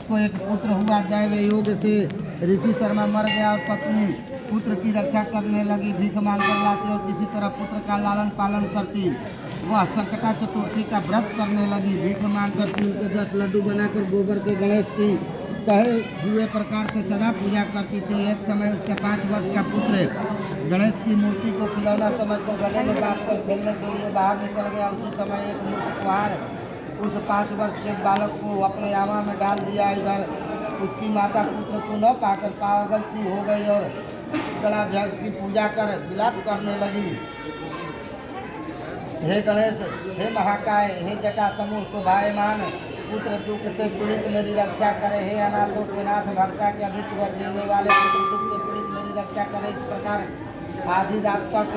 को एक पुत्र हुआ। दैव योग से ऋषि शर्मा मर गया और पत्नी पुत्र की रक्षा करने लगी, भीख मांग कर लाती और किसी तरह पुत्र का लालन पालन करती। वह संकटा चतुर्थी का व्रत करने लगी, भीख मांग कर तिल के 10 लड्डू बनाकर गोबर के गणेश की कहे हुए प्रकार से सदा पूजा करती थी। एक समय उसके 5 वर्ष का पुत्र गणेश की मूर्ति को खिलौना समझकर गले में बांधकर खेलने के लिए बाहर निकल गया। उसी समय एक मूर्ति कुम्हार उस 5 वर्ष के बालक को अपने आमा में डाल दिया। इधर उसकी माता पुत्र को न पाकर पागल सी हो गई और गणाध्यक्ष की पूजा कर विलाप करने लगी। हे गणेश, हे महाकाय, हे जटा समूह शोभायमान, पुत्र दुख से पीड़ित मेरी रक्षा करे। हे अनाथों के नाथ, भक्ता के अभिष्ट वर देने वाले, पुत्र दुख से पीड़ित मेरी रक्षा करे। इस प्रकार आधी रात तक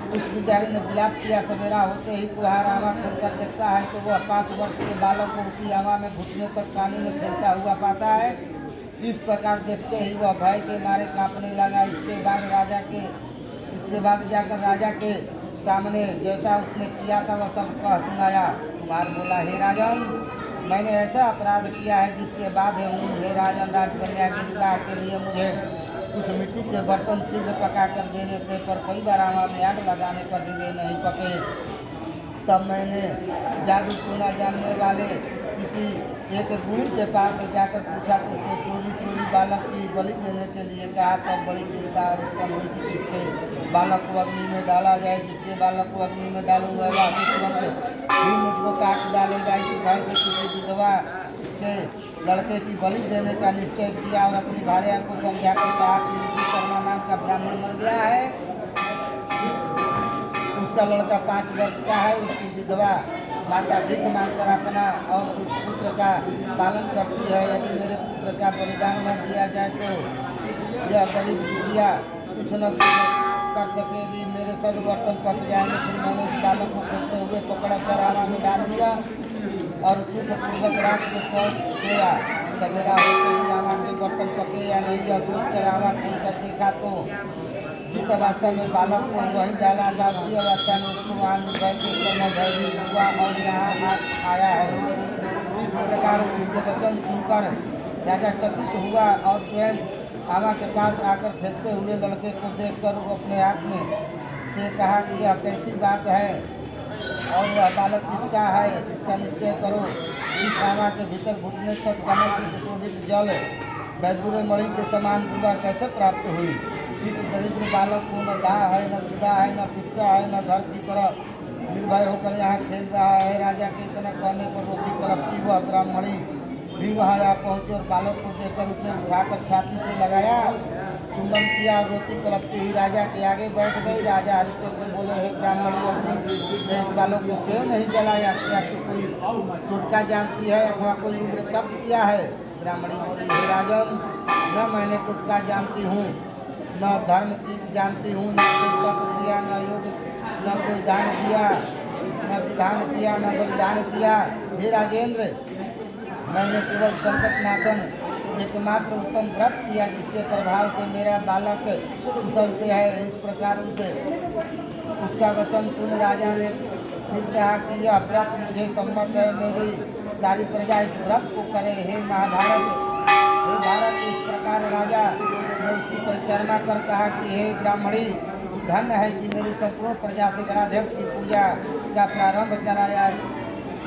उस बिचारी ने विलाप किया। सवेरा होते ही कुम्हार आमा खोलकर देखता है तो वह 5 वर्ष के बालक को उसी आमा में घुटने तक पानी में खेलता हुआ पाता है। इस प्रकार देखते ही वह भय के मारे कांपने लगा। इसके बाद जाकर राजा के सामने जैसा उसने किया था वह सब कह सुनाया। कुम्हार बोला, हे राजन, मैंने ऐसा अपराध किया है जिसके बाद हे राजन, राजकन्या के विवाह के लिए मुझे कुछ मिट्टी के बर्तन शीघ्र पका कर देने थे, पर कई बार आमा में आग लगाने पर भी नहीं पके। तब मैंने जादू टोना जानने वाले किसी एक गुरु के पास जाकर पूछा तो उसने चोरी बालक की बलि देने के लिए कहा। तब बड़ी चिंता उत्पन्न हुई कि जिसके बालक को अग्नि में डाला जाए। जिसके बालक को अग्नि में डालूंगा वह तुरंत ही मुझको काट डालेगा। इस भय से किसी विधवा के लड़के की बलि देने का निश्चय किया और अपनी भार्या को समझा कर कहा कि ऋषि शर्मा नाम का ब्राह्मण मर गया है, उसका लड़का 5 वर्ष का है। उसकी विधवा माता भीख मांगकर अपना और उस पुत्र का पालन करती है। यदि मेरे पुत्र का बलिदान न दिया जाए तो यह गरीब दुखिया कुछ न कुछ कर सकेगी, मेरे सब बर्तन पक जाएंगे। फिर मैंने इस बालक को खेलते हुए पकड़ा कर आमा में डाल दिया और सुखपूर्वक रात को सोया। सवेरा होते ही आमा के बर्तन पके या नहीं यह सोच कर आमा खोलकर देखा तो जिस अवस्था में बालक को वहीं डाला था उसी अवस्था में उसको वहाँ बैठे समय भयभीत हुआ और यहाँ आया है। इस प्रकार उसके वचन सुनकर राजा चकित हुआ और स्वयं आमा के पास आकर खेलते हुए लड़के को देखकर वो अपने हाथ में से कहा कि यह कैसी बात है और यह बालक किसका है, इसका निश्चय करो। इस आमा के भीतर घुटने तक कमल की सुशोभित जल वैदुर्य मणि के समान दुर्गा कैसे प्राप्त हुई। इस दरिद्र बालक को न दाह है, न सुधा है, न शिक्षा है, न घर की तरह निर्भय होकर यहाँ खेल रहा है। राजा के इतना कहने पर रोती कलपती हुआ ब्राह्मणी भी वहाँ आ पहुँची और बालक को देखकर उसे उठाकर छाती से लगाया, चुंबन किया और रोती कलपती हुई राजा के आगे बैठ गई। राजा हरिश्चंद्र बोले, हे ब्राह्मणी अग्नि ने इस बालक को क्यों नहीं जलाया? क्या तो कोई टोटका जानती है अथवा कोई उग्र तप किया है? ब्राह्मणी बोली, हे राजन, न मैंने टोटका जानती हूँ, न धर्म की जानती हूँ, न कोई तप किया, न योग, न कोई दान किया, न विधान किया, न बलिदान किया। हे राजेंद्र, मैंने केवल संकट नाशन एकमात्र उत्तम व्रत किया जिसके प्रभाव से मेरा बालक कुशल से है। इस प्रकार उसका वचन सुन राजा ने फिर कहा कि यह व्रत मुझे सम्मत है, मेरी सारी प्रजा इस व्रत को करे। हे महाभारत, हे भारत। इस प्रकार राजा ने उसकी परिक्रमा कर कहा कि हे ब्राह्मणी, धन्य है कि मेरी संपूर्ण प्रजा से गणाध्यक्ष की पूजा का प्रारंभ कराया।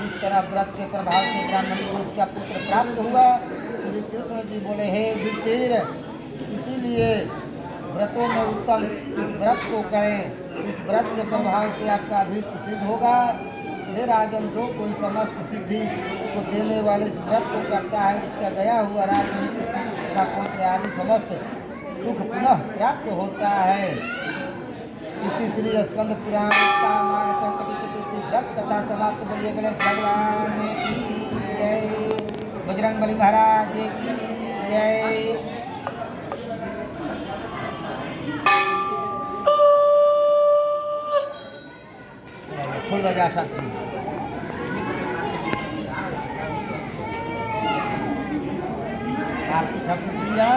इस तरह व्रत के प्रभाव से ब्राह्मणी को उसका पुत्र प्राप्त हुआ। श्री कृष्ण जी बोले, हे युधिष्ठिर, इसीलिए व्रतों में उत्तम इस व्रत को करें। इस व्रत के प्रभाव से आपका अभीष्ट सिद्ध होगा। हे राजन, जो कोई समस्त सिद्धि को देने वाले इस व्रत को करता है उसका गया हुआ राजनीति तथा पुत्र आदि समस्त सुख पुनः प्राप्त होता है। इसी श्री स्कंद पुराण संकट चतुर्थी व्रत कथा समाप्त। बोलिए गणेश भगवान की जय, बजरंगबली महाराज की जय। छोड़ दो जा सकती आरती खत्म किया।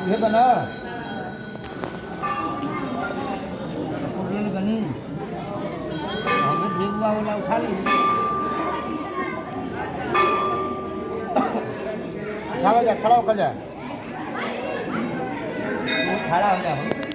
ये बना बनी भेगुआ वाला उठा ली। उठावा जा, खड़ा होकर जा, खड़ा हो जा।